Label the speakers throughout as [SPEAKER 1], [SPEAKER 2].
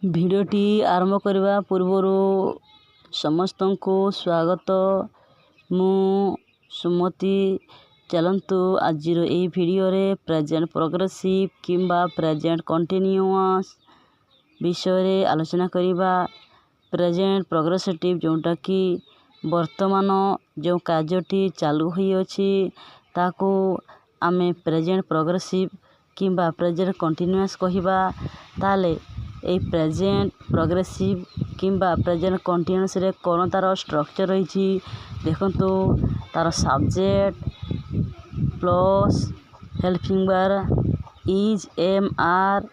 [SPEAKER 1] ଭିଡ଼ିଓଟି ଆରମ୍ଭ କରିବା ପୂର୍ବରୁ ସମସ୍ତଙ୍କୁ ସ୍ୱାଗତ। ମୁଁ ସୁମତି। ଚାଲନ୍ତୁ ଆଜିର ଏହି ଭିଡ଼ିଓରେ ପ୍ରେଜେଣ୍ଟ ପ୍ରୋଗ୍ରେସିଭ୍ କିମ୍ବା ପ୍ରେଜେଣ୍ଟ କଣ୍ଟିନ୍ୟୁଅସ୍ ବିଷୟରେ ଆଲୋଚନା କରିବା। ପ୍ରେଜେଣ୍ଟ ପ୍ରୋଗ୍ରେସିଭ୍ ଯେଉଁଟାକି ବର୍ତ୍ତମାନ ଯେଉଁ କାର୍ଯ୍ୟଟି ଚାଲୁ ହୋଇଅଛି ତାକୁ ଆମେ ପ୍ରେଜେଣ୍ଟ ପ୍ରୋଗ୍ରେସିଭ୍ କିମ୍ବା ପ୍ରେଜେଣ୍ଟ କଣ୍ଟିନ୍ୟୁଅସ୍ କହିବା। ତାହେଲେ এই ପ୍ରେଜେଣ୍ଟ ପ୍ରୋଗ୍ରେସିଭ୍ କିମ୍ବା ପ୍ରେଜେଣ୍ଟ କଣ୍ଟିନ୍ୟୁଅସ୍ରେ କ'ଣ ତା'ର ଷ୍ଟ୍ରକ୍ଚର୍ ରହିଛି ଦେଖନ୍ତୁ। ତା'ର subject plus helping verb is am are.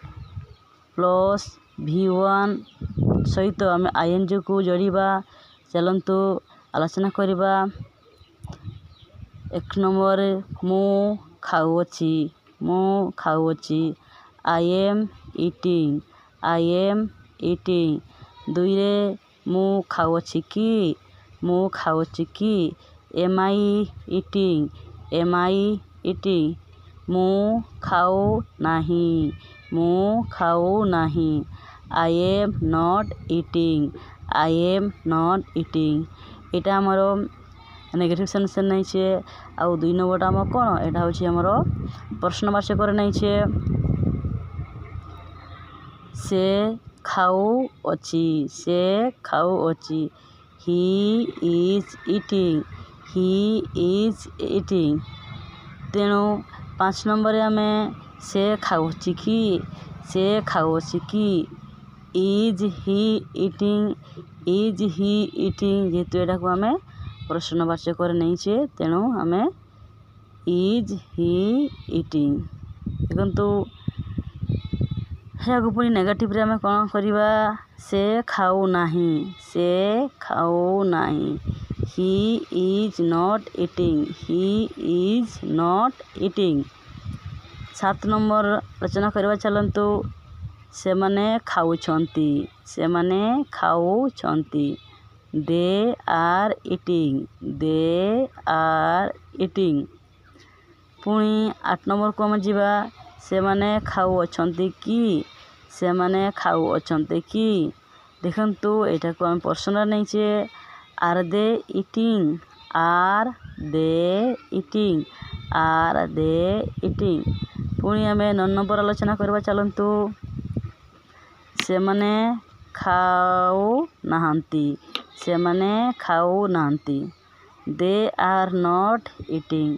[SPEAKER 1] Plus V1 ସହିତ ଆମେ INGକୁ ଯୋଡ଼ିବା। ଚାଲନ୍ତୁ ଆଲୋଚନା କରିବା। 1 ନମ୍ବରରେ ମୁଁ ଖାଉଅଛି। ମୁଁ ଖାଉଅଛି। I am eating. I am eating. 2ରେ ମୁଁ ଖାଉଅଛି କି? ମୁଁ ଖାଉଅଛି କି? Am I eating? Am I eating? ମୁଁ ଖାଉ ନାହିଁ। ମୁଁ ଖାଉ ନାହିଁ। I am not eating. I am not eating. ଏଇଟା ଆମର ନେଗେଟିଭ୍ ସେନ୍ସରେ ନେଇଛେ। ଆଉ 2 ନମ୍ବରଟା ଆମର କ'ଣ? ଏଇଟା ହେଉଛି ଆମର ପ୍ରଶ୍ନବାଚକରେ ନେଇଛେ। ସେ ଖାଉଅଛି। ସେ ଖାଉଅଛି। He is eating. He is eating. ତେଣୁ 5 ନମ୍ବରରେ ଆମେ ସେ ଖାଉଅଛି କି? ସେ ଖାଉଅଛି କି? Is he eating? Is he eating? ଯେହେତୁ ଏଟାକୁ ଆମେ ପ୍ରଶ୍ନବାଚକରେ ନେଇଛେ ତେଣୁ ଆମେ is he eating ଦେଖନ୍ତୁ। ଏହାକୁ ପୁଣି ନେଗେଟିଭ୍ରେ ଆମେ କ'ଣ କରିବା? ସେ ଖାଉ ନାହିଁ। ସେ ଖାଉ ନାହିଁ। He is not eating. He is not eating. 7 number ରଚନା କରିବା ଚାଲନ୍ତୁ। ସେମାନେ ଖାଉଛନ୍ତି। ସେମାନେ ଖାଉଛନ୍ତି। They are eating. They are eating. ପୁଣି 8 ନମ୍ବରକୁ ଆମେ ଯିବା। ସେମାନେ ଖାଉଅଛନ୍ତି କି? ସେମାନେ ଖାଉଅଛନ୍ତି କି? ଦେଖନ୍ତୁ ଏଇଟାକୁ ଆମେ personal ନେଇଛେ। Are they eating? Are they eating? Are they eating? ପୁଣି ଆମେ 9 ନମ୍ବର ଆଲୋଚନା କରିବା ଚାଲନ୍ତୁ। ସେମାନେ ଖାଉନାହାନ୍ତି। ସେମାନେ ଖାଉନାହାନ୍ତି। They are not eating.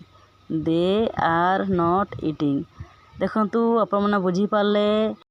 [SPEAKER 1] They are not eating. ଦେଖନ୍ତୁ ଆପଣମାନେ ବୁଝିପାରିଲେ।